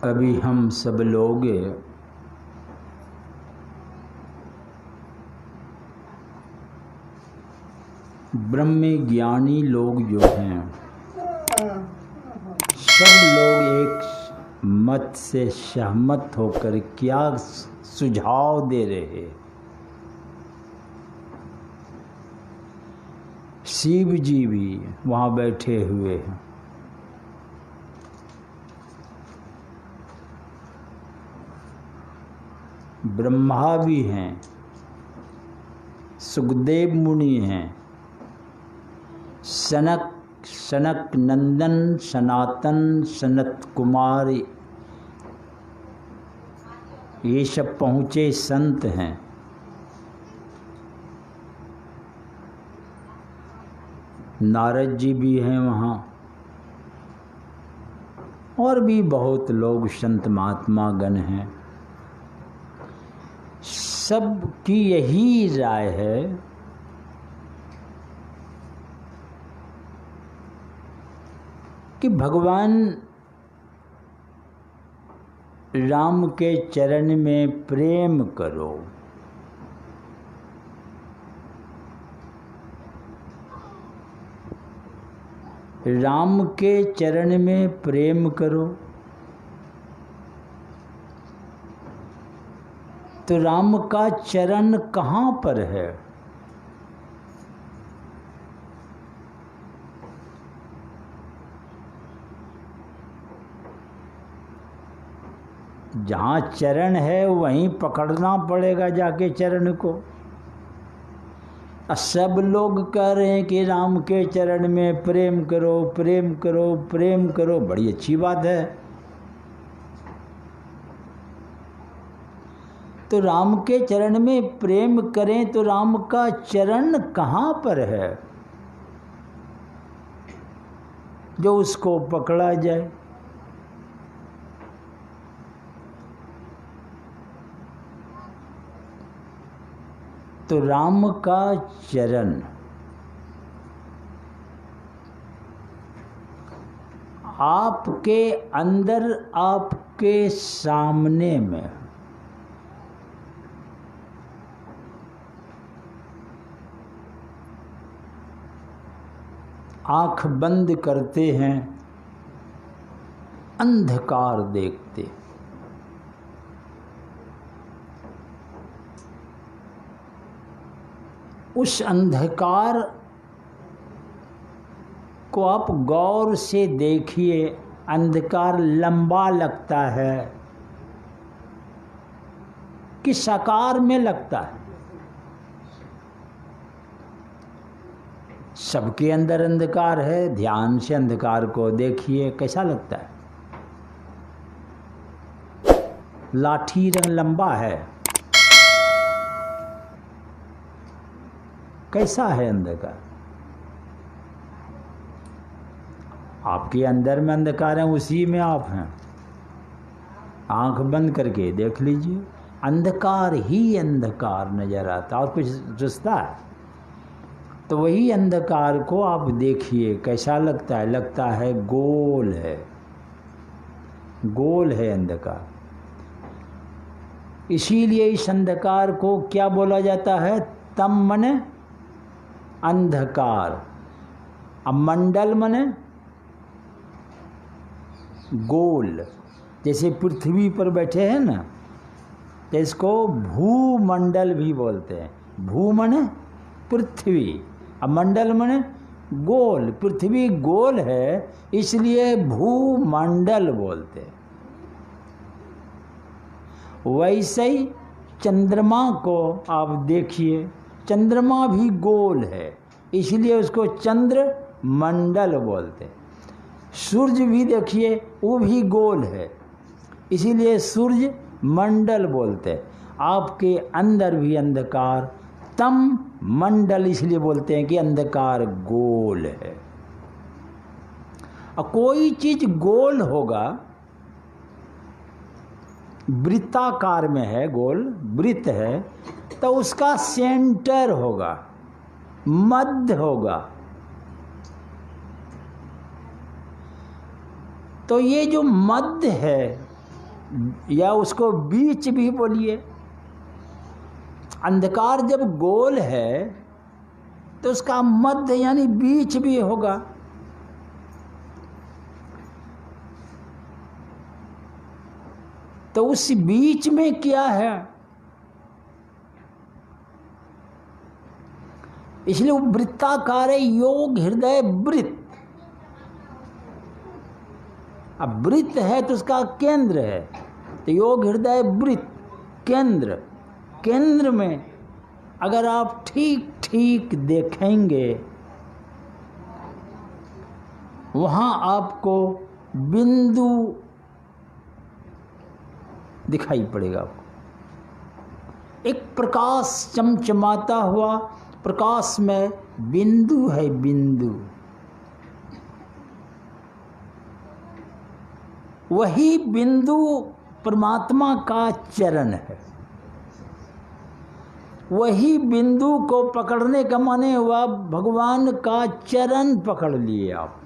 अभी हम सब लोग ब्रह्म ज्ञानी लोग जो हैं, सब लोग एक मत से सहमत होकर क्या सुझाव दे रहे। शिव जी भी वहाँ बैठे हुए हैं, ब्रह्मा भी हैं, सुखदेव मुनि हैं, सनक नंदन, सनातन, सनत कुमार, ये सब पहुँचे संत हैं। नारद जी भी हैं वहाँ, और भी बहुत लोग संत महात्मा गण हैं। सब की यही राय है कि भगवान राम के चरण में प्रेम करो। राम के चरण में प्रेम करो तो राम का चरण कहाँ पर है? जहाँ चरण है वहीं पकड़ना पड़ेगा जाके चरण को। सब लोग कह रहे हैं कि राम के चरण में प्रेम करो, प्रेम करो, प्रेम करो, बड़ी अच्छी बात है। तो राम के चरण में प्रेम करें तो राम का चरण कहाँ पर है जो उसको पकड़ा जाए? तो राम का चरण आपके अंदर, आपके सामने में। आँख बंद करते हैं, अंधकार देखते। उस अंधकार को आप गौर से देखिए। अंधकार लंबा लगता है कि साकार में लगता है? सबके अंदर अंधकार है। ध्यान से अंधकार को देखिए, कैसा लगता है? लाठी रंग लंबा है, कैसा है अंधकार? आपके अंदर में अंधकार है, उसी में आप हैं। आंख बंद करके देख लीजिए, अंधकार ही अंधकार नजर आता, और कुछ दिखता है? तो वही अंधकार को आप देखिए, कैसा लगता है? लगता है गोल है, गोल है अंधकार। इसीलिए इस अंधकार को क्या बोला जाता है? तम मने अंधकार, अब मंडल मने गोल। जैसे पृथ्वी पर बैठे हैं ना, तो इसको भूमंडल भी बोलते हैं। भू मने पृथ्वी, अब मंडल मने गोल। पृथ्वी गोल है, इसलिए भूमंडल बोलते हैं। वैसे ही चंद्रमा को आप देखिए, चंद्रमा भी गोल है, इसलिए उसको चंद्र मंडल बोलते हैं। सूर्य भी देखिए, वो भी गोल है, इसीलिए सूर्य मंडल बोलते हैं। आपके अंदर भी अंधकार, तम मंडल इसलिए बोलते हैं कि अंधकार गोल है। और कोई चीज गोल होगा, वृत्ताकार में है, गोल वृत्त है, तो उसका सेंटर होगा, मध्य होगा। तो ये जो मध्य है या उसको बीच भी बोलिए। अंधकार जब गोल है तो उसका मध्य यानी बीच भी होगा। तो उस बीच में क्या है? इसलिए वो वृत्ताकार है, योग हृदय वृत्त। अब वृत्त है तो उसका केंद्र है, तो योग हृदय वृत्त केंद्र। केंद्र में अगर आप ठीक ठीक देखेंगे, वहां आपको बिंदु दिखाई पड़ेगा। आपको एक प्रकाश चमचमाता हुआ, प्रकाश में बिंदु है, बिंदु। वही बिंदु परमात्मा का चरण है। वही बिंदु को पकड़ने का माने हुआ भगवान का चरण पकड़ लिए आप।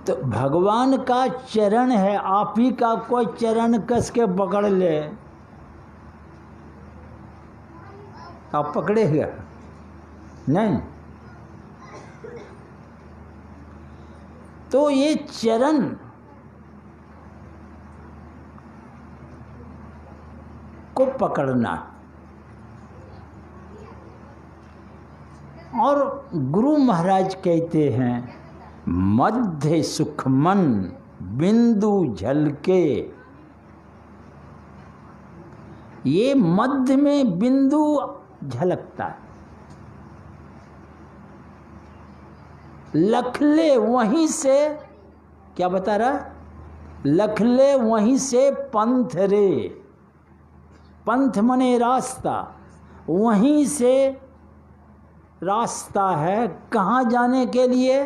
तो भगवान का चरण है, आप ही का कोई चरण कस के पकड़ ले, आप पकड़ेगा नहीं। तो ये चरण को पकड़ना। और गुरु महाराज कहते हैं, मध्य सुखमन बिंदु झलके। ये मध्य में बिंदु झलकता है। लखले वहीं से, क्या बता रहा? लखले वहीं से पंथ रे। पंथ मने रास्ता, वहीं से रास्ता है। कहाँ जाने के लिए?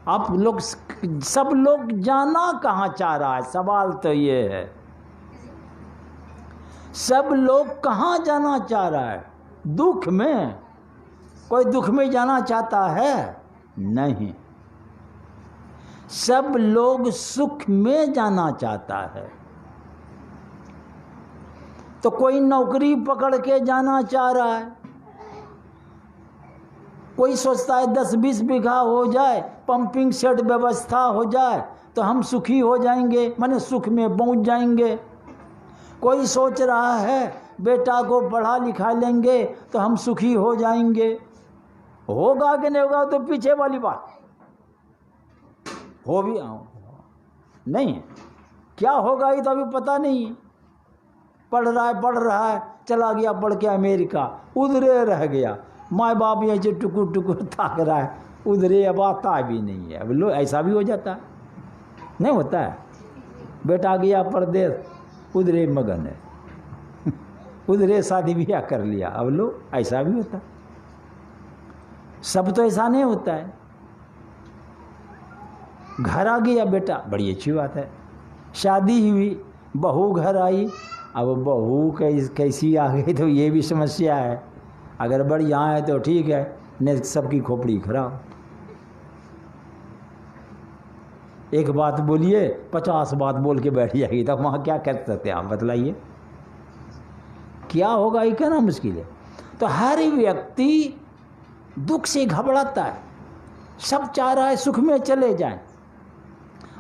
आप लोग सब लोग जाना कहाँ चाह रहा है? सवाल तो ये है, सब लोग कहाँ जाना चाह रहा है? दुख में? कोई दुख में जाना चाहता है? नहीं। सब लोग सुख में जाना चाहता है। तो कोई नौकरी पकड़ के जाना चाह रहा है, कोई सोचता है 10-20 बीघा हो जाए, पंपिंग सेट व्यवस्था हो जाए तो हम सुखी हो जाएंगे, माने सुख में पहुंच जाएंगे। कोई सोच रहा है बेटा को पढ़ा लिखा लेंगे तो हम सुखी हो जाएंगे। होगा कि नहीं होगा तो पीछे वाली बात। हो भी नहीं, क्या होगा ये तो अभी पता नहीं। पढ़ रहा है, चला गया पढ़ के अमेरिका, उधरे रह गया। माँ बाप यहाँ से टुकुर टुकुर ताक रहा है, उधरे अब आता भी नहीं है। अब लो, ऐसा भी हो जाता है, नहीं होता है? बेटा गया परदेश, उधरे मगन है, उधरे शादी ब्याह कर लिया। अब लो, ऐसा भी होता है। सब तो ऐसा नहीं होता है। घर आ गया बेटा, बड़ी अच्छी बात है। शादी हुई, बहू घर आई, अब बहू कैसी आ गई तो ये भी समस्या है। अगर बढ़िया है तो ठीक है, नहीं सबकी खोपड़ी खराब। एक बात बोलिए 50 बात बोल के बैठ जाएगी, तो वहाँ क्या कर सकते हैं आप बतलाइए? क्या होगा, ये कहना मुश्किल है। तो हर व्यक्ति दुख से घबराता है, सब चाह रहा है सुख में चले जाएं।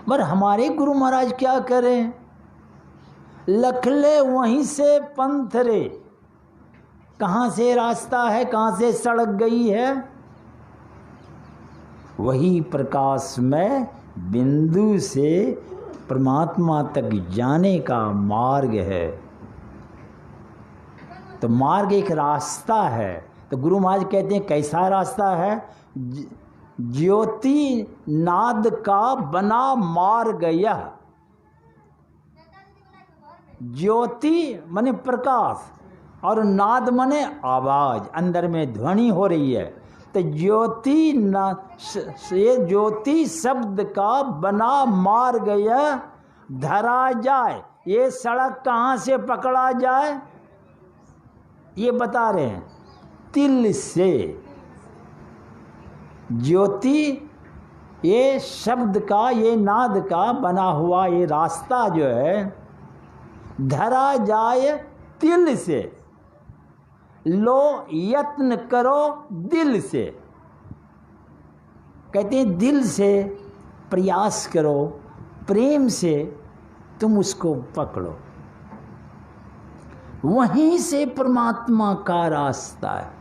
पर हमारे गुरु महाराज क्या करें? लखले वहीं से पंथ रे। कहाँ से रास्ता है, कहाँ से सड़क गई है? वही प्रकाश में बिंदु से परमात्मा तक जाने का मार्ग है। तो मार्ग एक रास्ता है। तो गुरु महाराज कहते हैं कैसा रास्ता है? ज्योति नाद का बना मार्ग यह। ज्योति माने प्रकाश और नाद माने आवाज, अंदर में ध्वनि हो रही है। तो ज्योति ये ज्योति शब्द का बना मार्ग यह धरा जाए। ये सड़क कहाँ से पकड़ा जाए ये बता रहे हैं, तिल से। ज्योति ये शब्द का, ये नाद का बना हुआ ये रास्ता जो है धरा जाए तिल से, लो यत्न करो दिल से। कहते हैं दिल से प्रयास करो, प्रेम से तुम उसको पकड़ो, वहीं से परमात्मा का रास्ता है।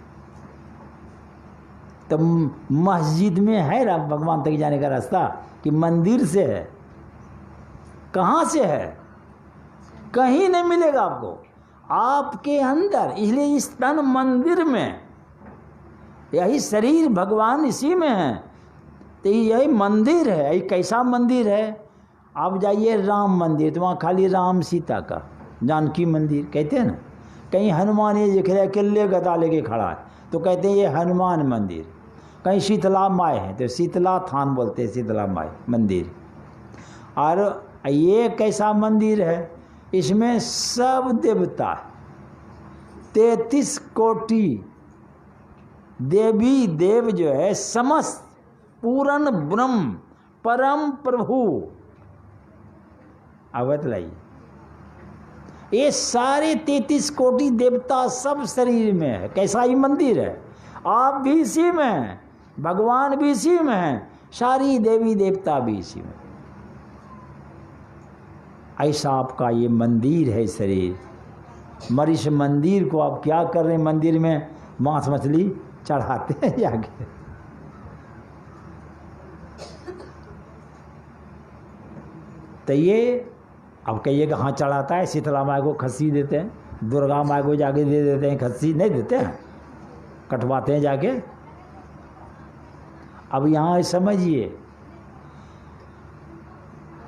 तो मस्जिद में है ना भगवान तक जाने का रास्ता कि मंदिर से है? कहाँ से है? कहीं नहीं मिलेगा आपको, आपके अंदर। इसलिए इस तन मंदिर में, यही शरीर भगवान इसी में है, तो यही मंदिर है। यही कैसा मंदिर है? आप जाइए राम मंदिर तो वहाँ खाली राम सीता का, जानकी मंदिर कहते हैं ना। कहीं हनुमान ये दिख रहा है किले गदा लेके खड़ा है तो कहते हैं ये हनुमान मंदिर। कहीं शीतला माई है तो शीतला थान बोलते हैं, शीतला माई मंदिर। और ये कैसा मंदिर है? इसमें सब देवता, 33 कोटि देवी देव जो है, समस्त पूर्ण ब्रह्म परम प्रभु। अवत लाइए, ये सारे 33 कोटि देवता सब शरीर में है। कैसा ही मंदिर है? आप भी इसी में हैं, भगवान भी इसी में है, सारी देवी देवता भी इसी में। ऐसा आपका ये मंदिर है शरीर। मगर इस मंदिर को आप क्या कर रहे हैं? मंदिर में मांस मछली चढ़ाते हैं जाके। तो ये अब कहिए कहाँ चढ़ाता है? शीतला माई को खस्सी देते हैं, दुर्गा माई को जाके दे देते हैं खस्सी, नहीं देते हैं, कटवाते हैं जाके। अब यहाँ समझिए,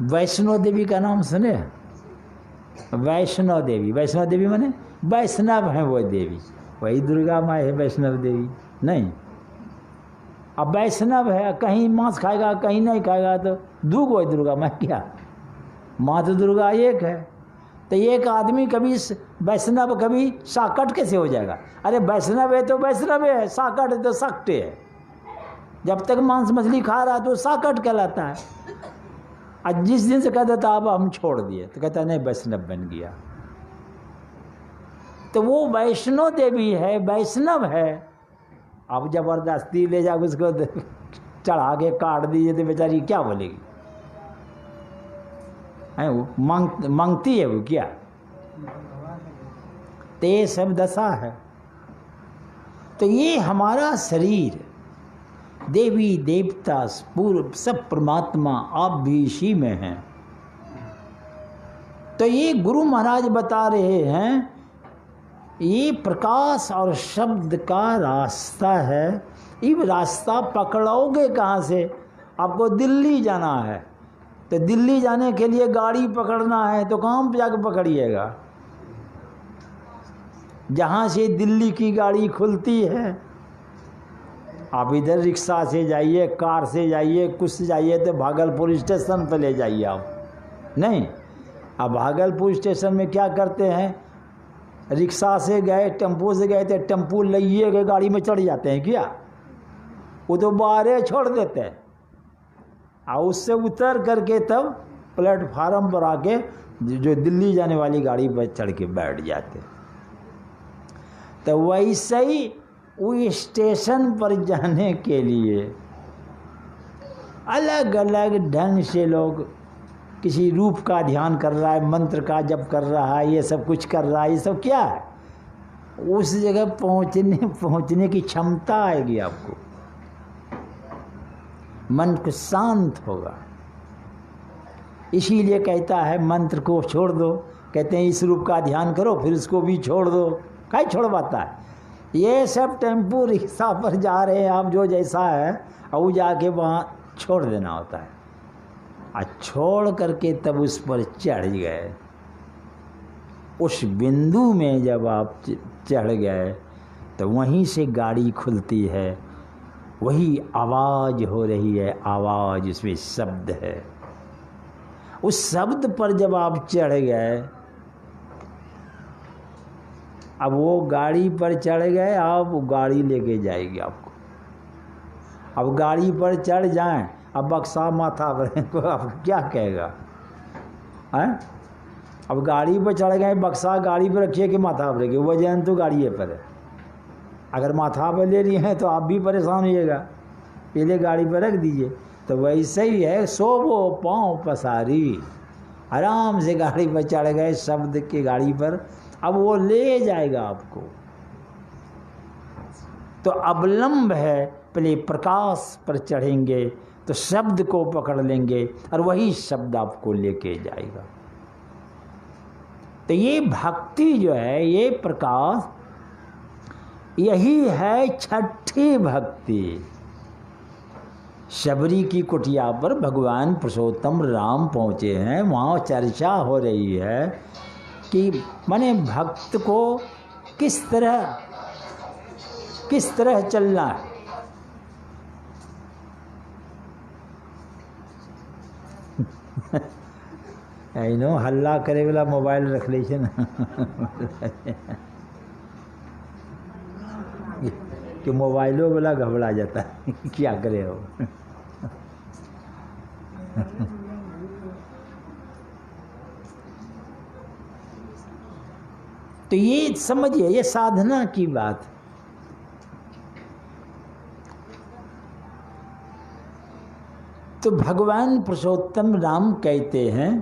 वैष्णो देवी का नाम सुने? वैष्णो देवी, वैष्णो देवी माने वैष्णव है वो देवी, वही दुर्गा माई है वैष्णव देवी नहीं। अब वैष्णव है, कहीं मांस खाएगा कहीं नहीं खाएगा, तो दूगो है दुर्गा माई क्या? माँ तो दुर्गा एक है। तो एक आदमी कभी वैष्णव कभी साकट कैसे हो जाएगा? अरे वैष्णव है तो वैष्णव है, साकट है तो सक्ट है। जब तक मांस मछली खा रहा है तो साकट कहलाता है। आज जिस दिन से कह देता अब हम छोड़ दिए तो कहता नहीं वैष्णव बन गया। तो वो वैष्णो देवी है, वैष्णव है। अब जबरदस्ती ले जाकर उसको चढ़ा के काट दीजिए तो बेचारी क्या बोलेगी? है वो मांगती है वो क्या? तो ये सब दशा है। तो ये हमारा शरीर, देवी देवता पूर्व सब परमात्मा, आप भी इसी में हैं। तो ये गुरु महाराज बता रहे हैं, ये प्रकाश और शब्द का रास्ता है। ये रास्ता पकड़ोगे कहाँ से? आपको दिल्ली जाना है तो दिल्ली जाने के लिए गाड़ी पकड़ना है तो कहाँ पे जाकर पकड़िएगा? जहाँ से दिल्ली की गाड़ी खुलती है। आप इधर रिक्शा से जाइए, कार से जाइए, कुछ से जाइए तो भागलपुर स्टेशन पे ले जाइए आप। नहीं, अब भागलपुर स्टेशन में क्या करते हैं? रिक्शा से गए, टेम्पो से गए तो टेम्पो लिए गए गाड़ी में चढ़ जाते हैं क्या? वो तो बाहर छोड़ देते हैं और उससे उतर करके तब प्लेटफार्म पर आके जो दिल्ली जाने वाली गाड़ी पर चढ़ के बैठ जाते। तो वैसे ही वो स्टेशन पर जाने के लिए अलग अलग ढंग से लोग, किसी रूप का ध्यान कर रहा है, मंत्र का जप कर रहा है, ये सब कुछ कर रहा है। ये सब क्या है? उस जगह पहुंचने की क्षमता आएगी आपको, मन को शांत होगा। इसीलिए कहता है मंत्र को छोड़ दो। कहते हैं इस रूप का ध्यान करो फिर उसको भी छोड़ दो। क्या छोड़वाता है? ये सब टेम्पो रिक्शा पर जा रहे हैं आप, जो जैसा है और वो जाके वहाँ छोड़ देना होता है। और छोड़ करके तब उस पर चढ़ गए। उस बिंदु में जब आप चढ़ गए तो वहीं से गाड़ी खुलती है, वही आवाज़ हो रही है, आवाज़ उसमें शब्द है। उस शब्द पर जब आप चढ़ गए, अब वो गाड़ी पर चढ़ गए, अब गाड़ी लेके जाएगी आपको। अब गाड़ी पर चढ़ जाएं अब बक्सा माथा भरे को अब क्या कहेगा हैं? अब गाड़ी पर चढ़ गए, बक्सा गाड़ी पर रखिए कि माथा पर रखिए, वजन तो गाड़ी पर है। अगर माथा पर ले लिए हैं तो आप भी परेशान होइएगा, पहले गाड़ी पर रख दीजिए। तो वैसे ही है, सोवो पाँव पसारी, आराम से गाड़ी पर चढ़ गए शब्द की गाड़ी पर, अब वो ले जाएगा आपको। तो अवलंब है, पहले प्रकाश पर चढ़ेंगे तो शब्द को पकड़ लेंगे और वही शब्द आपको लेके जाएगा। तो ये भक्ति जो है, ये प्रकाश, यही है छठी भक्ति। शबरी की कुटिया पर भगवान पुरुषोत्तम राम पहुँचे हैं, वहाँ चर्चा हो रही है कि माने भक्त को किस तरह चलना है। हल्ला करे वाला मोबाइल रख लीजिए ना कि मोबाइलों वाला घबरा जाता है क्या करे हो तो ये समझिए, ये साधना की बात। तो भगवान पुरुषोत्तम राम कहते हैं,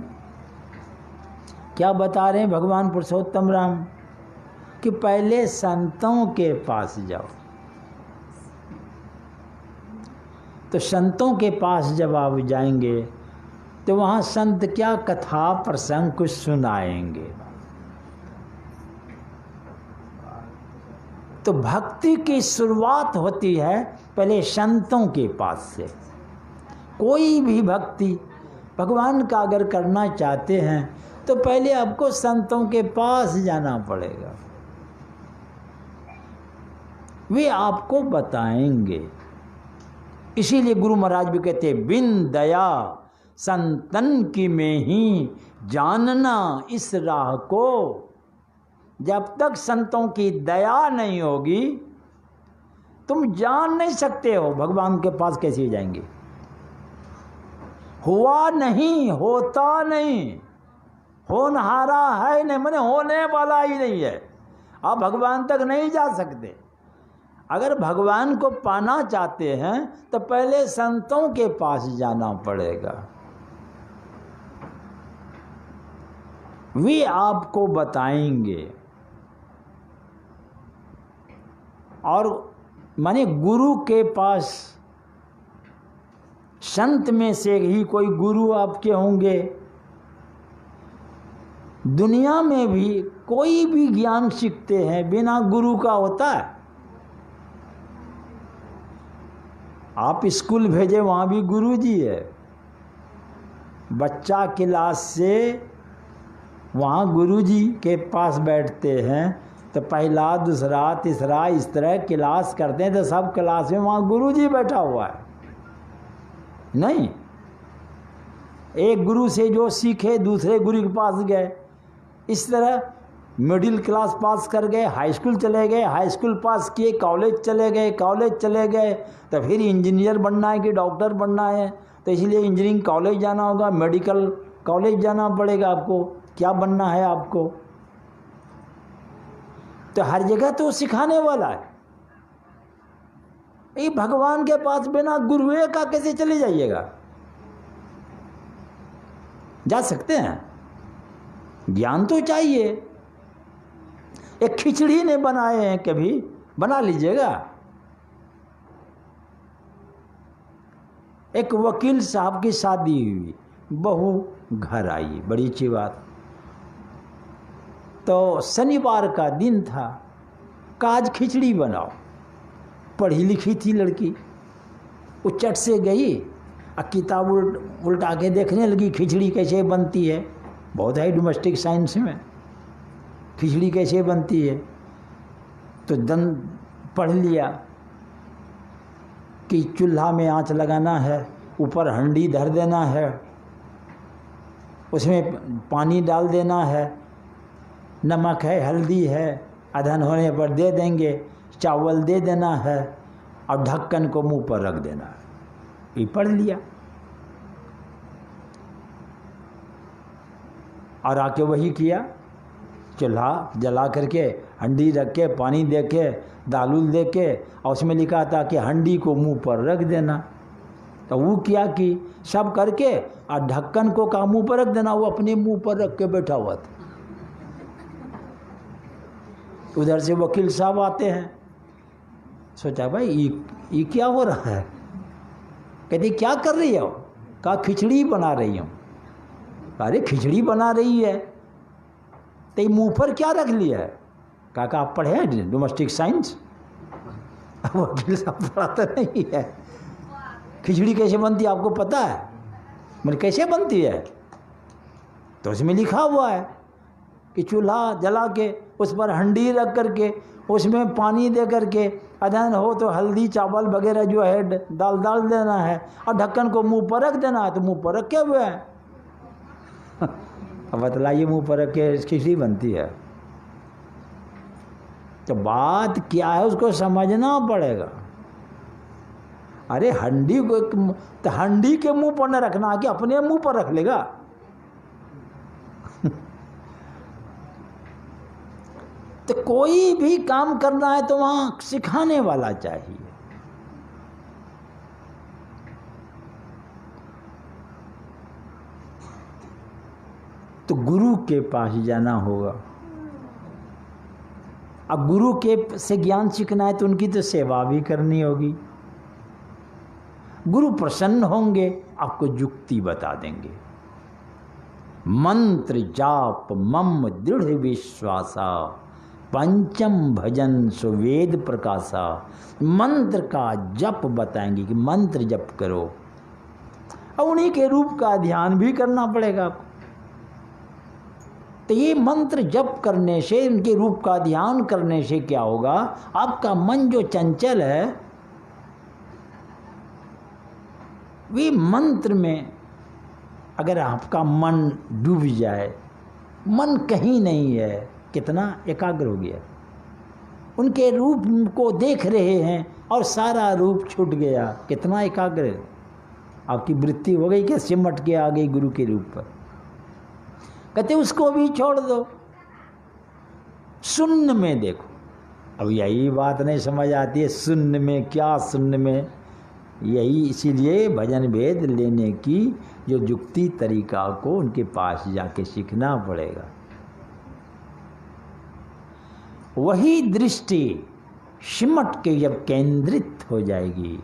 क्या बता रहे हैं भगवान पुरुषोत्तम राम, कि पहले संतों के पास जाओ। तो संतों के पास जब आप जाएंगे तो वहाँ संत क्या कथा प्रसंग कुछ सुनाएंगे। तो भक्ति की शुरुआत होती है पहले संतों के पास से। कोई भी भक्ति भगवान का अगर करना चाहते हैं तो पहले आपको संतों के पास जाना पड़ेगा, वे आपको बताएंगे। इसीलिए गुरु महाराज भी कहते हैं, बिन दया संतन की में ही जानना इस राह को। जब तक संतों की दया नहीं होगी तुम जान नहीं सकते हो भगवान के पास कैसे जाएंगे। हुआ नहीं, होता नहीं, होनहारा है नहीं, मैंने होने वाला ही नहीं है, आप भगवान तक नहीं जा सकते। अगर भगवान को पाना चाहते हैं तो पहले संतों के पास जाना पड़ेगा, वे आपको बताएंगे। और माने गुरु के पास, संत में से ही कोई गुरु आपके होंगे। दुनिया में भी कोई भी ज्ञान सीखते हैं बिना गुरु का होता है। आप स्कूल भेजे, वहाँ भी गुरु जी है। बच्चा क्लास से वहाँ गुरु जी के पास बैठते हैं तो पहला दूसरा तीसरा इस तरह क्लास करते हैं, तो सब क्लास में वहाँ गुरु जी बैठा हुआ है। नहीं, एक गुरु से जो सीखे दूसरे गुरु के पास गए। इस तरह मिडिल क्लास पास कर गए, हाई स्कूल चले गए, हाई स्कूल पास किए, कॉलेज चले गए, कॉलेज चले गए तो फिर इंजीनियर बनना है कि डॉक्टर बनना है, तो इसलिए इंजीनियरिंग कॉलेज जाना होगा, मेडिकल कॉलेज जाना पड़ेगा आपको, क्या बनना है आपको। तो हर जगह तो सिखाने वाला है। ये भगवान के पास बिना गुरुए का कैसे चले जाइएगा? जा सकते हैं, ज्ञान तो चाहिए। एक खिचड़ी ने बनाए हैं, कभी बना लीजिएगा। एक वकील साहब की शादी हुई, बहू घर आई, बड़ी अच्छी बात। तो शनिवार का दिन था, आज खिचड़ी बनाओ। पढ़ी लिखी थी लड़की, वो चट से गई और किताब उल्टा के देखने लगी खिचड़ी कैसे बनती है। बहुत है डोमेस्टिक साइंस में, खिचड़ी कैसे बनती है। तो पढ़ लिया कि चूल्हा में आंच लगाना है, ऊपर हंडी धर देना है, उसमें पानी डाल देना है, नमक है, हल्दी है, अधन होने पर दे देंगे, चावल दे देना है और ढक्कन को मुंह पर रख देना है। ये पढ़ लिया। और आके वही किया, चूल्हा जला करके हंडी रख के पानी दे के दाल उल दे के, और उसमें लिखा था कि हंडी को मुंह पर रख देना। तो वो क्या कि सब करके और ढक्कन को का मुंह पर रख देना, वो अपने मुंह पर रख के बैठा हुआ था। उधर से वकील साहब आते हैं, सोचा भाई ये क्या हो रहा है। कहते क्या कर रही हो? कहा खिचड़ी बना रही हूँ। अरे खिचड़ी बना रही है तो मुंह पर क्या रख लिया है? कहा आप पढ़े हैं डोमेस्टिक साइंस? वकील साहब पढ़ाते नहीं है। खिचड़ी कैसे बनती है आपको पता है? मैंने कैसे बनती है? तो उसमें लिखा हुआ है कि चूल्हा जला के उस पर हंडी रख करके उसमें पानी दे करके अदहन हो तो हल्दी चावल वगैरह जो है डाल देना है और ढक्कन को मुंह पर रख देना है। तो मुंह पर रखे हुए हैं। अब बतलाइए मुंह पर रख के खिचड़ी बनती है? तो बात क्या है उसको समझना पड़ेगा। अरे हंडी को तो हंडी के मुंह पर न रखना कि अपने मुंह पर रख लेगा। तो कोई भी काम करना है तो वहां सिखाने वाला चाहिए। तो गुरु के पास जाना होगा। अब गुरु के से ज्ञान सीखना है तो उनकी तो सेवा भी करनी होगी। गुरु प्रसन्न होंगे, आपको युक्ति बता देंगे। मंत्र जाप मम दृढ़ विश्वासा, पंचम भजन सुवेद प्रकाशा। मंत्र का जप बताएंगे कि मंत्र जप करो, और उन्हीं के रूप का ध्यान भी करना पड़ेगा आपको। तो ये मंत्र जप करने से, इनके रूप का ध्यान करने से क्या होगा? आपका मन जो चंचल है वे मंत्र में अगर आपका मन डूब जाए, मन कहीं नहीं है, कितना एकाग्र हो गया। उनके रूप को देख रहे हैं और सारा रूप छूट गया, कितना एकाग्र आपकी वृत्ति हो गई कि सिमट के आ गई गुरु के रूप पर। कहते उसको भी छोड़ दो, शून्य में देखो। अब यही बात नहीं समझ आती है, शून्य में क्या, शून्य में यही। इसीलिए भजन भेद लेने की जो युक्ति तरीका को उनके पास जाके सीखना पड़ेगा। वही दृष्टि सिमट के जब केंद्रित हो जाएगी,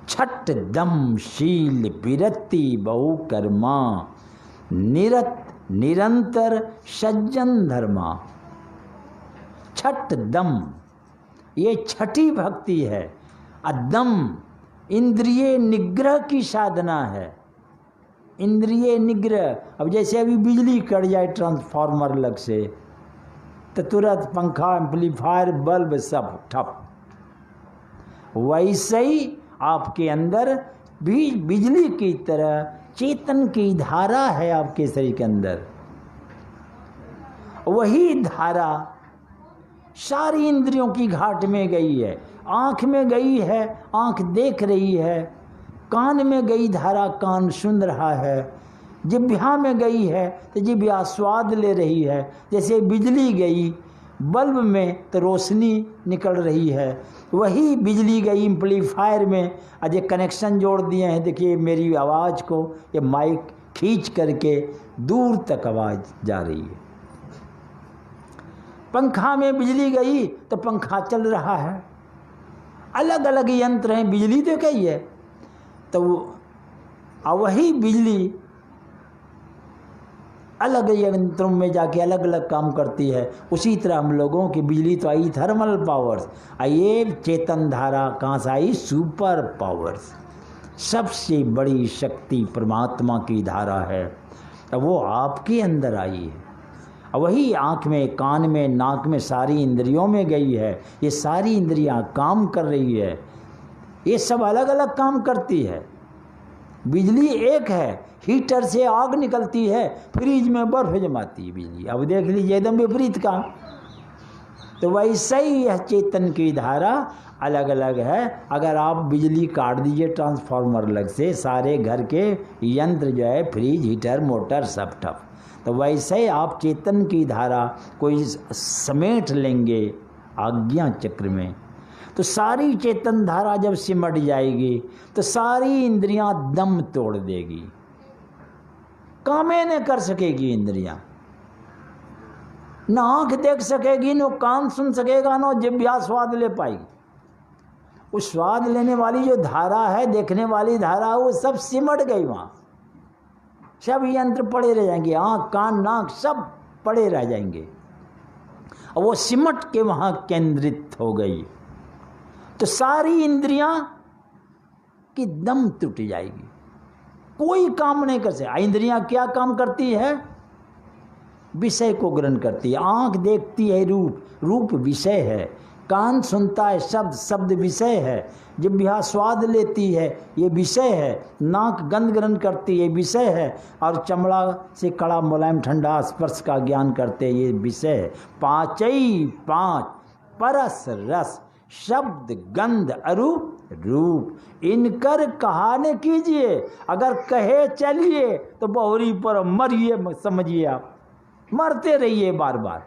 छठ दम शील विरति बहु कर्मा, निरंतर सज्जन धर्मा। छठ दम ये छठी भक्ति है। अदम इंद्रिय निग्रह की साधना है। इंद्रिय निग्रह, अब जैसे अभी बिजली कट जाए ट्रांसफार्मर लग से तो तुरंत पंखा एम्पलीफायर बल्ब सब ठप। वैसे ही आपके अंदर भी बिजली की तरह चेतन की धारा है आपके शरीर के अंदर। वही धारा सारी इंद्रियों की घाट में गई है। आँख में गई है, आँख देख रही है। कान में गई धारा, कान सुन रहा है। जिह्वा में गई है तो जिह्वा स्वाद ले रही है। जैसे बिजली गई बल्ब में तो रोशनी निकल रही है, वही बिजली गई एम्पलीफायर में। आज एक कनेक्शन जोड़ दिए हैं, देखिए मेरी आवाज़ को ये माइक खींच करके दूर तक आवाज़ जा रही है। पंखा में बिजली गई तो पंखा चल रहा है। अलग अलग यंत्र हैं, बिजली तो कई है। तो वही बिजली अलग यंत्रों में जाके अलग अलग काम करती है। उसी तरह हम लोगों की बिजली तो आई थर्मल पावर्स, ये चेतन धारा कहाँ से आई? Super powers. सबसे बड़ी शक्ति परमात्मा की धारा है, वो आपके अंदर आई है। वही आँख में, कान में, नाक में, सारी इंद्रियों में गई है। ये सारी इंद्रियां काम कर रही है। ये सब अलग अलग काम करती है। बिजली एक है, हीटर से आग निकलती है, फ्रिज में बर्फ जमाती है बिजली। अब देख लीजिए एकदम विपरीत काम। तो वैसे ही यह चेतन की धारा अलग अलग है। अगर आप बिजली काट दीजिए ट्रांसफार्मर लग से, सारे घर के यंत्र जो है फ्रिज, हीटर, मोटर सब ठप। तो वैसे ही आप चेतन की धारा कोई समेट लेंगे आज्ञा चक्र में, तो सारी चेतन धारा जब सिमट जाएगी तो सारी इंद्रियां दम तोड़ देगी, कामे न कर सकेगी इंद्रियां, न आंख देख सकेगी, न कान सुन सकेगा, न जिह्वा स्वाद ले पाएगी। उस स्वाद लेने वाली जो धारा है, देखने वाली धारा, वो सब सिमट गई वहां, सब यंत्र पड़े रह जाएंगे, आंख कान नाक सब पड़े रह जाएंगे, और वो सिमट के वहां केंद्रित हो गई, तो सारी इंद्रियां की दम टूट जाएगी, कोई काम नहीं कर सकती। इंद्रियां क्या काम करती है? विषय को ग्रहण करती है। आंख देखती है रूप, रूप विषय है। कान सुनता है शब्द, शब्द विषय है। जिह्वा स्वाद लेती है, ये विषय है। नाक गंध ग्रहण करती है, विषय है। और चमड़ा से कड़ा मुलायम ठंडा स्पर्श का ज्ञान करते, ये विषय है। पांचई पांच, परस रस शब्द गंध अरूप रूप, इनकर कहानी कीजिए। अगर कहे चलिए तो बहुरी पर मरिए, समझिए आप मरते रहिए बार बार,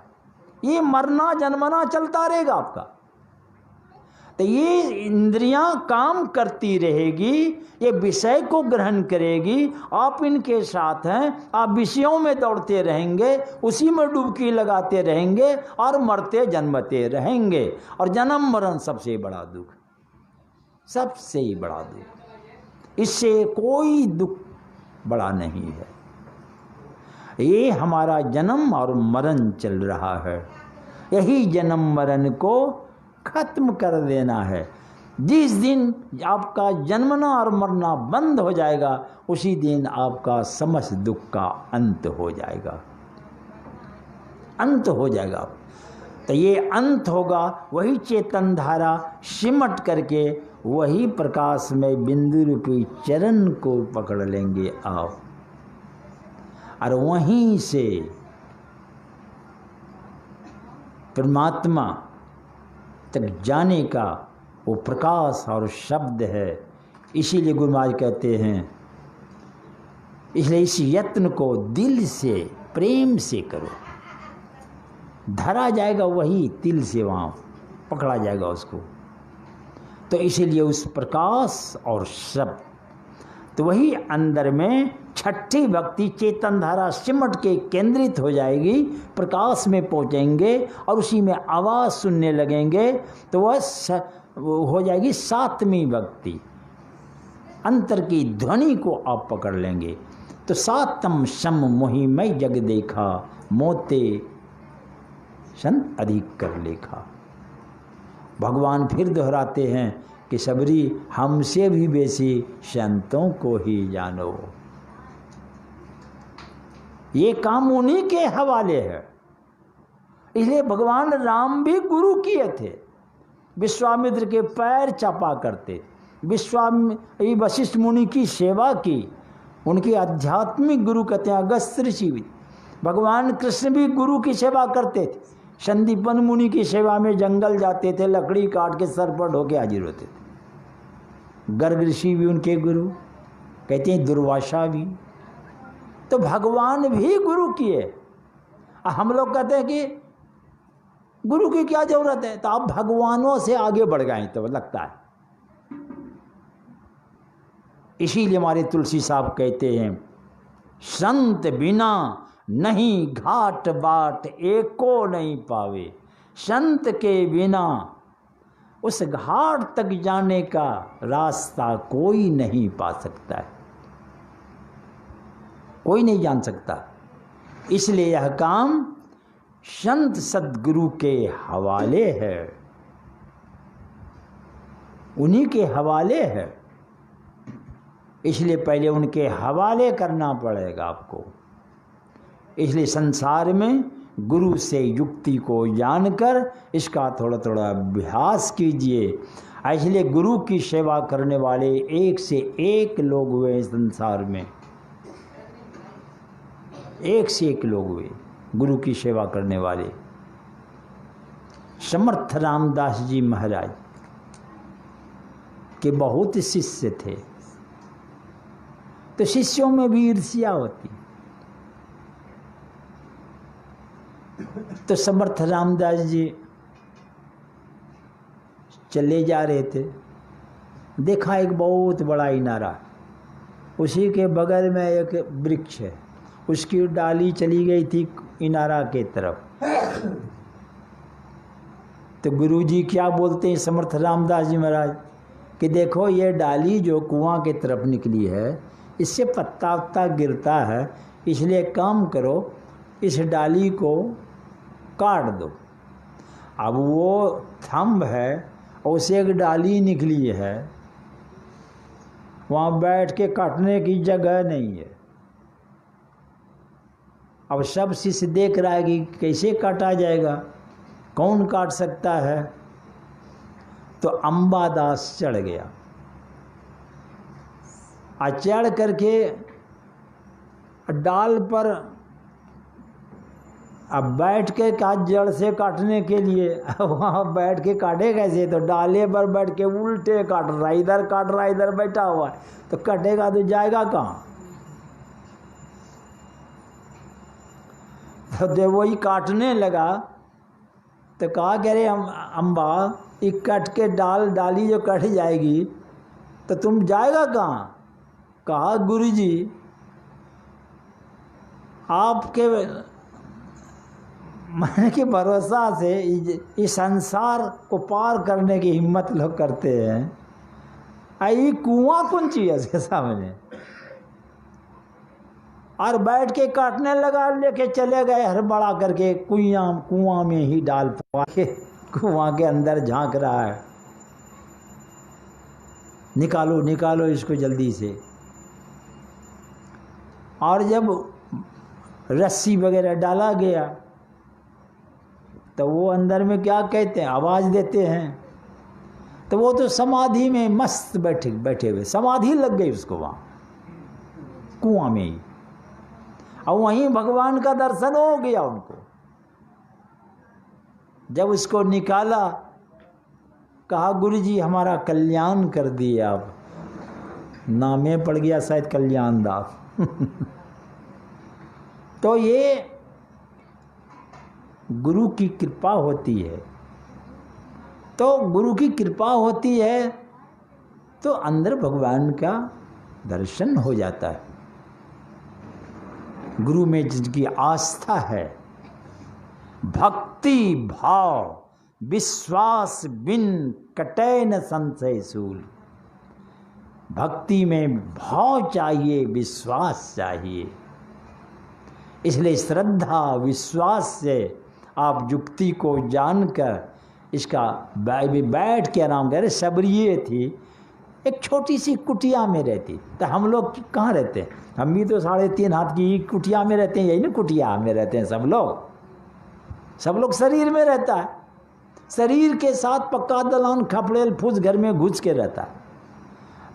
ये मरना जन्मना चलता रहेगा आपका। तो ये इंद्रियां काम करती रहेगी, ये विषय को ग्रहण करेगी, आप इनके साथ हैं, आप विषयों में दौड़ते रहेंगे, उसी में डुबकी लगाते रहेंगे और मरते जन्मते रहेंगे। और जन्म मरण सबसे बड़ा दुख, सबसे बड़ा दुख, इससे कोई दुख बड़ा नहीं है। ये हमारा जन्म और मरण चल रहा है, यही जन्म मरण को खत्म कर देना है। जिस दिन आपका जन्मना और मरना बंद हो जाएगा, उसी दिन आपका समस्त दुख का अंत हो जाएगा, अंत हो जाएगा। तो ये अंत होगा, वही चेतन धारा सिमट करके वही प्रकाश में बिंदु रूपी चरण को पकड़ लेंगे आप, और वहीं से परमात्मा तक जाने का वो प्रकाश और शब्द है। इसीलिए गुरु महाराज कहते हैं, इसलिए इस यत्न को दिल से प्रेम से करो, धरा जाएगा वही तिल से, वहाँ पकड़ा जाएगा उसको। तो इसीलिए उस प्रकाश और शब्द, तो वही अंदर में छठी भक्ति चेतन धारा सिमट के केंद्रित हो जाएगी, प्रकाश में पहुंचेंगे और उसी में आवाज़ सुनने लगेंगे, तो वह हो जाएगी सातवीं भक्ति। अंतर की ध्वनि को आप पकड़ लेंगे। तो सातम सम मोहि मैं जग देखा, मोते संत अधिक कर लेखा। भगवान फिर दोहराते हैं कि सबरी हमसे भी बेसी संतों को ही जानो। ये काम उन्हीं के हवाले है। इसलिए भगवान राम भी गुरु किए थे, विश्वामित्र के पैर चपा करते, वशिष्ठ मुनि की सेवा की, उनके आध्यात्मिक गुरु कहते हैं अगस्त्य ऋषि भी। भगवान कृष्ण भी गुरु की सेवा करते थे, संदीपन मुनि की सेवा में जंगल जाते थे, लकड़ी काट के सर पर ढोके हाजिर होते थे। गर्ग ऋषि भी उनके गुरु, कहते हैं दुर्वासा भी। तो भगवान भी गुरु किए। हम लोग कहते हैं कि गुरु की क्या जरूरत है, तो आप भगवानों से आगे बढ़ गए तो लगता है। इसीलिए हमारे तुलसी साहब कहते हैं, संत बिना नहीं घाट बाट एको नहीं पावे। संत के बिना उस घाट तक जाने का रास्ता कोई नहीं पा सकता है, कोई नहीं जान सकता। इसलिए यह काम संत सद्गुरु के हवाले है, उन्हीं के हवाले है। इसलिए पहले उनके हवाले करना पड़ेगा आपको। इसलिए संसार में गुरु से युक्ति को जानकर इसका थोड़ा थोड़ा अभ्यास कीजिए। इसलिए गुरु की सेवा करने वाले एक से एक लोग हुए संसार में, एक से एक लोग हुए गुरु की सेवा करने वाले। समर्थ रामदास जी महाराज के बहुत शिष्य थे, तो शिष्यों में भी ईर्ष्या होती। तो समर्थ रामदास जी चले जा रहे थे, देखा एक बहुत बड़ा इनारा, उसी के बगल में एक वृक्ष है, उसकी डाली चली गई थी इनारा के तरफ। तो गुरुजी क्या बोलते हैं समर्थ रामदास जी महाराज कि देखो ये डाली जो कुआं के तरफ निकली है, इससे पत्ता वत्ता गिरता है, इसलिए काम करो इस डाली को काट दो। अब वो थंब है और उसे एक डाली निकली है, वहाँ बैठ के काटने की जगह नहीं है। अब सब शिष्य देख रहा है कि कैसे काटा जाएगा, कौन काट सकता है। तो अंबादास चढ़ गया, चढ़ करके डाल पर अब बैठ के जड़ से काटने के लिए वहाँ बैठ के काटे कैसे, तो डाले पर बैठ के उल्टे काट रहा, इधर काट रहा इधर बैठा हुआ है, तो कटेगा तो जाएगा कहाँ। तो जब वही काटने लगा तो कहा कह रहे अम्बा ये कट के डाली जो कट जाएगी तो तुम जाएगा कहाँ। कहा गुरुजी आपके मन के भरोसा से इस संसार को पार करने की हिम्मत लोग करते हैं, आई कुआं कौन चीज है इसके सामने। और बैठ के काटने लगा, लेके चले गए हर बड़ा करके कुआं में ही डाल पा के कुआं के अंदर झांक रहा है, निकालो निकालो इसको जल्दी से। और जब रस्सी वगैरह डाला गया तो वो अंदर में क्या कहते हैं, आवाज देते हैं। तो वो तो समाधि में मस्त बैठे हुए, समाधि लग गई उसको वहाँ कुआं में ही, और वहीं भगवान का दर्शन हो गया उनको। जब उसको निकाला कहा गुरुजी हमारा कल्याण कर दिए आप, नामे पड़ गया शायद कल्याण दास। तो ये गुरु की कृपा होती है, तो गुरु की कृपा होती है तो अंदर भगवान का दर्शन हो जाता है। गुरु में जिनकी आस्था है, भक्ति भाव विश्वास बिन कटे न संशय सूल। भक्ति में भाव चाहिए, विश्वास चाहिए, इसलिए श्रद्धा विश्वास से आप युक्ति को जानकर इसका बैठ के आराम करे। सबरिये थी, एक छोटी सी कुटिया में रहती, तो हम लोग कहाँ रहते हैं, हम भी तो 3.5 हाथ की कुटिया में रहते हैं, यही ना कुटिया में रहते हैं सब लोग शरीर में रहता है, शरीर के साथ पक्का दलान खपड़ेल फूस घर में घुस के रहता है,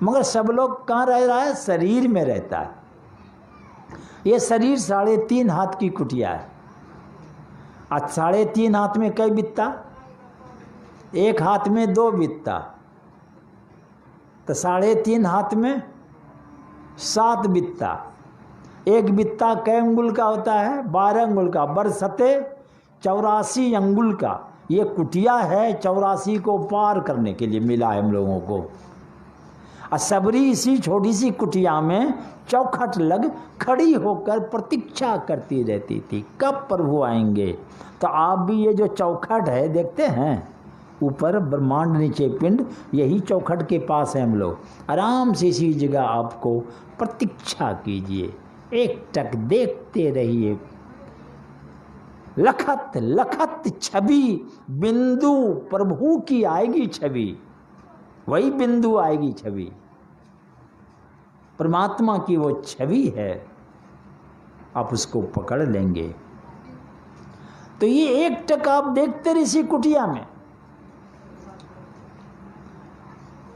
मगर सब लोग कहाँ रह रहा है, शरीर में रहता है। ये शरीर 3.5 हाथ की कुटिया है। आज 3.5 हाथ में कई बित्ता, एक हाथ में 2 बित्ता, तो 3.5 हाथ में 7 बित्ता। एक बित्ता कै अंगुल का होता है, 12 अंगुल का, बरसते 84 अंगुल का। ये कुटिया है 84 को पार करने के लिए मिला है हम लोगों को। और सबरी इसी छोटी सी कुटिया में चौखट लग खड़ी होकर प्रतीक्षा करती रहती थी, कब प्रभु आएंगे। तो आप भी ये जो चौखट है देखते हैं, ऊपर ब्रह्मांड नीचे पिंड, यही चौखट के पास है हम लोग। आराम से इसी जगह आपको प्रतीक्षा कीजिए, एक टक देखते रहिए। लखत लखत छवि बिंदु प्रभु की आएगी छवि, वही बिंदु आएगी छवि, परमात्मा की वो छवि है, आप उसको पकड़ लेंगे। तो ये एक टक आप देखते रहिए इसी कुटिया में।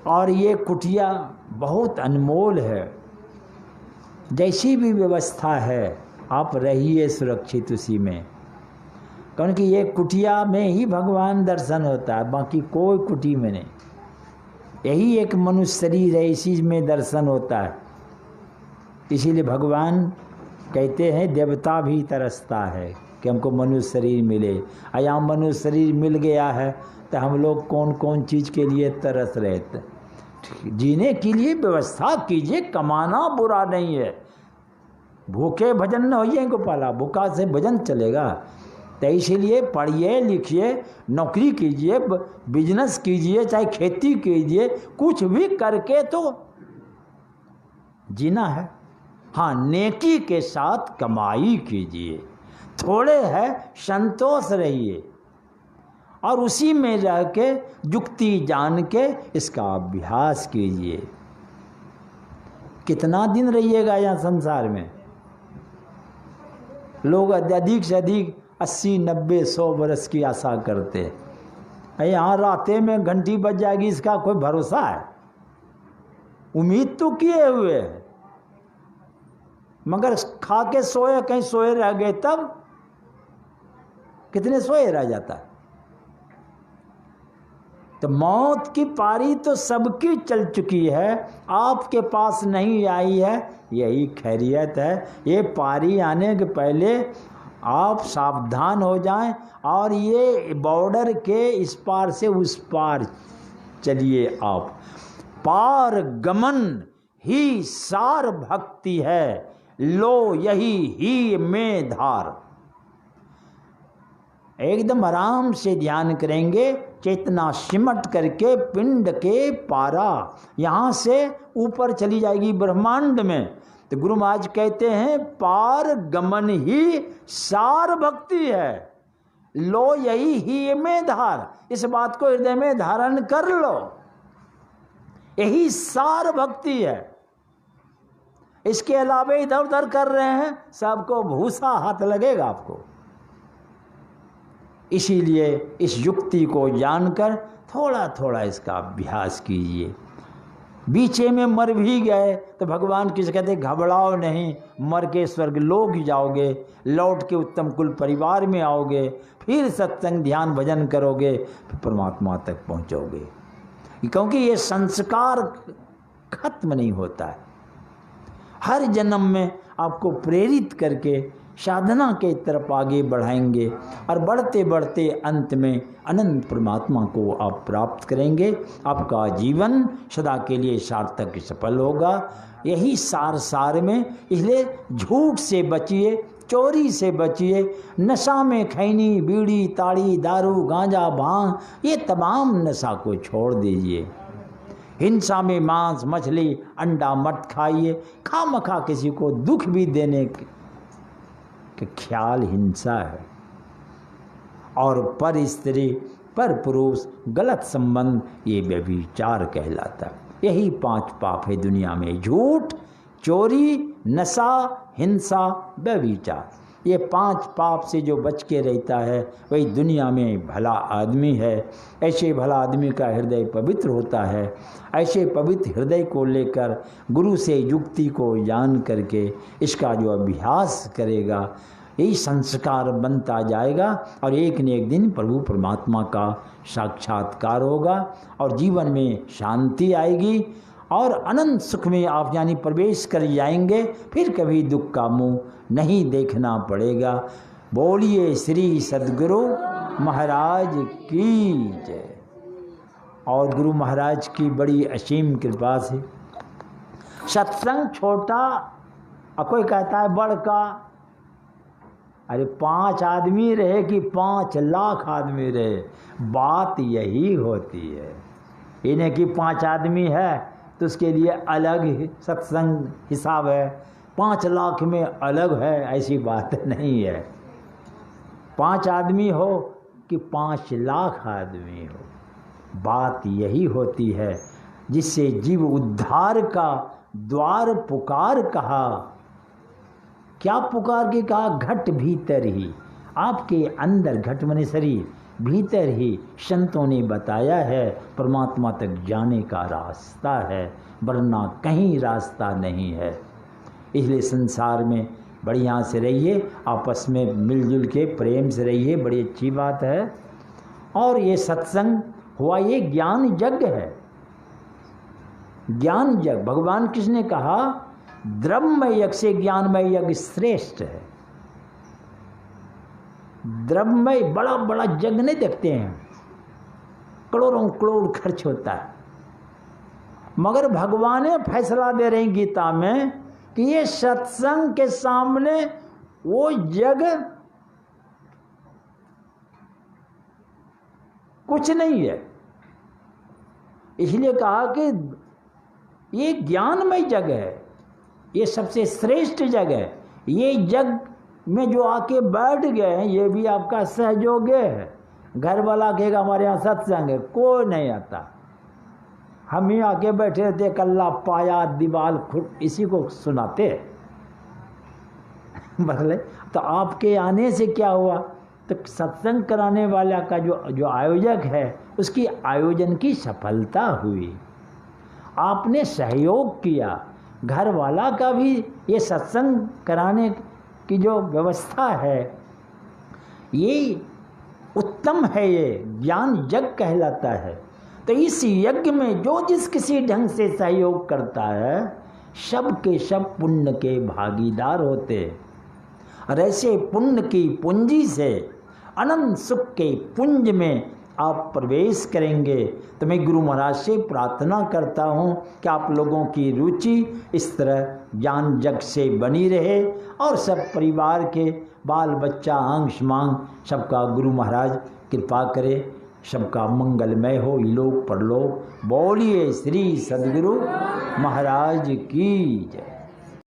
और ये कुटिया बहुत अनमोल है, जैसी भी व्यवस्था है आप रहिए सुरक्षित उसी में, क्योंकि ये कुटिया में ही भगवान दर्शन होता है, बाकी कोई कुटी में नहीं। यही एक मनुष्य शरीर है, इसी में दर्शन होता है। इसीलिए भगवान कहते हैं देवता भी तरसता है, कि हमको मनुष्य शरीर मिले। यहाँ मनुष्य शरीर मिल गया है तो हम लोग कौन कौन चीज़ के लिए तरस रहे थे। जीने के लिए व्यवस्था कीजिए, कमाना बुरा नहीं है। भूखे भजन न होइए गोपाला, भूखा से भजन चलेगा। तो इसीलिए पढ़िए लिखिए, नौकरी कीजिए, बिजनेस कीजिए, चाहे खेती कीजिए, कुछ भी करके तो जीना है। हाँ, नेकी के साथ कमाई कीजिए, थोड़े है संतोष रहिए और उसी में रह के युक्ति जान के इसका अभ्यास कीजिए। कितना दिन रहिएगा यहाँ संसार में? लोग अधिक से अधिक 80, 90, 100 वर्ष की आशा करते हैं। यहाँ रातें में घंटी बज जाएगी, इसका कोई भरोसा है? उम्मीद तो किए हुए है, मगर खा के सोए, कहीं सोए रह गए, तब कितने सोए रह जाता है। तो मौत की पारी तो सबकी चल चुकी है, आपके पास नहीं आई है, यही खैरियत है। ये पारी आने के पहले आप सावधान हो जाएं और ये बॉर्डर के इस पार से उस पार चलिए। आप पार गमन ही सार भक्ति है, लो यही ही में धार। एकदम आराम से ध्यान करेंगे, चेतना सिमट करके पिंड के पारा, यहाँ से ऊपर चली जाएगी ब्रह्मांड में। तो गुरु महाराज कहते हैं पार गमन ही सार भक्ति है, लो यही ही में धार। इस बात को हृदय में धारण कर लो, यही सार भक्ति है। इसके अलावा इधर उधर कर रहे हैं, सबको भूसा हाथ लगेगा आपको। इसीलिए इस युक्ति को जानकर थोड़ा थोड़ा इसका अभ्यास कीजिए। बीचे में मर भी गए तो भगवान किसे कहते, घबराओ नहीं, मर के स्वर्ग लोग जाओगे, लौट के उत्तम कुल परिवार में आओगे, फिर सत्संग ध्यान भजन करोगे, फिर परमात्मा तक पहुंचोगे। क्योंकि ये संस्कार खत्म नहीं होता है। हर जन्म में आपको प्रेरित करके साधना के तरफ आगे बढ़ाएंगे और बढ़ते बढ़ते अंत में अनंत परमात्मा को आप प्राप्त करेंगे। आपका जीवन सदा के लिए सार्थक सफल होगा। यही सार में, इसलिए झूठ से बचिए, चोरी से बचिए, नशा में खैनी बीड़ी ताड़ी दारू गांजा भांग, ये तमाम नशा को छोड़ दीजिए। हिंसा में मांस मछली अंडा मत खाइए, खामखा किसी को दुख भी देने के ख्याल हिंसा है। और पर स्त्री पर पुरुष गलत संबंध, ये व्यभिचार कहलाता है। यही 5 पाप है दुनिया में, झूठ, चोरी, नशा, हिंसा, व्यभिचार। ये 5 पाप से जो बच के रहता है वही दुनिया में भला आदमी है। ऐसे भला आदमी का हृदय पवित्र होता है। ऐसे पवित्र हृदय को लेकर गुरु से युक्ति को जान करके इसका जो अभ्यास करेगा, यही संस्कार बनता जाएगा और एक न एक दिन प्रभु परमात्मा का साक्षात्कार होगा और जीवन में शांति आएगी और अनंत सुख में आप यानी प्रवेश कर जाएंगे। फिर कभी दुख का मुंह नहीं देखना पड़ेगा। बोलिए श्री सद्गुरु महाराज की जय। और गुरु महाराज की बड़ी असीम कृपा से सत्संग छोटा, कोई कहता है बड़ का, अरे 5 आदमी रहे कि 5 लाख आदमी रहे, बात यही होती है। इन्हें कि 5 आदमी है तो उसके लिए अलग सत्संग हिसाब है, 5 लाख में अलग है, ऐसी बात नहीं है। 5 आदमी हो कि 5 लाख आदमी हो, बात यही होती है। जिससे जीव उद्धार का द्वार पुकार कहा। क्या पुकार के कहा? घट भीतर ही, आपके अंदर, घट मने शरीर, भीतर ही संतों ने बताया है परमात्मा तक जाने का रास्ता है, वरना कहीं रास्ता नहीं है। इसलिए संसार में बढ़िया से रहिए, आपस में मिलजुल के प्रेम से रहिए, बड़ी अच्छी बात है। और ये सत्संग हुआ, ये ज्ञान यज्ञ है। ज्ञान यज्ञ, भगवान कृष्ण ने कहा द्रव्यमय यज्ञ से ज्ञानमय यज्ञ श्रेष्ठ है। द्रव्यमय बड़ा बड़ा यज्ञ नहीं देखते हैं, करोड़ों करोड़ खर्च होता है, मगर भगवान ने फैसला दे रहे हैं गीता में कि ये सत्संग के सामने वो यज्ञ कुछ नहीं है। इसलिए कहा कि ये ज्ञानमय जग है, ये सबसे श्रेष्ठ जग है। ये जग में जो आके बैठ गए हैं ये भी आपका सहयोग है। घर वाला कहेगा हमारे यहाँ सत्संग है, कोई नहीं आता, हम ही आके बैठे थे, कल्ला पाया दीवाल खुद इसी को सुनाते बदले। तो आपके आने से क्या हुआ, तो सत्संग कराने वाला का जो आयोजक है उसकी आयोजन की सफलता हुई, आपने सहयोग किया। घर वाला का भी ये सत्संग कराने की जो व्यवस्था है ये उत्तम है, ये ज्ञान यज्ञ कहलाता है। तो इस यज्ञ में जो जिस किसी ढंग से सहयोग करता है सब के सब पुण्य के भागीदार होते। और ऐसे पुण्य की पूंजी से अनंत सुख के पुंज में आप प्रवेश करेंगे। तो मैं गुरु महाराज से प्रार्थना करता हूँ कि आप लोगों की रुचि इस तरह ज्ञान जग से बनी रहे और सब परिवार के बाल बच्चा आंग मांग सबका गुरु महाराज कृपा करे, सबका मंगलमय हो इलोक परलोक। बोलिए श्री सद्गुरु महाराज की जय।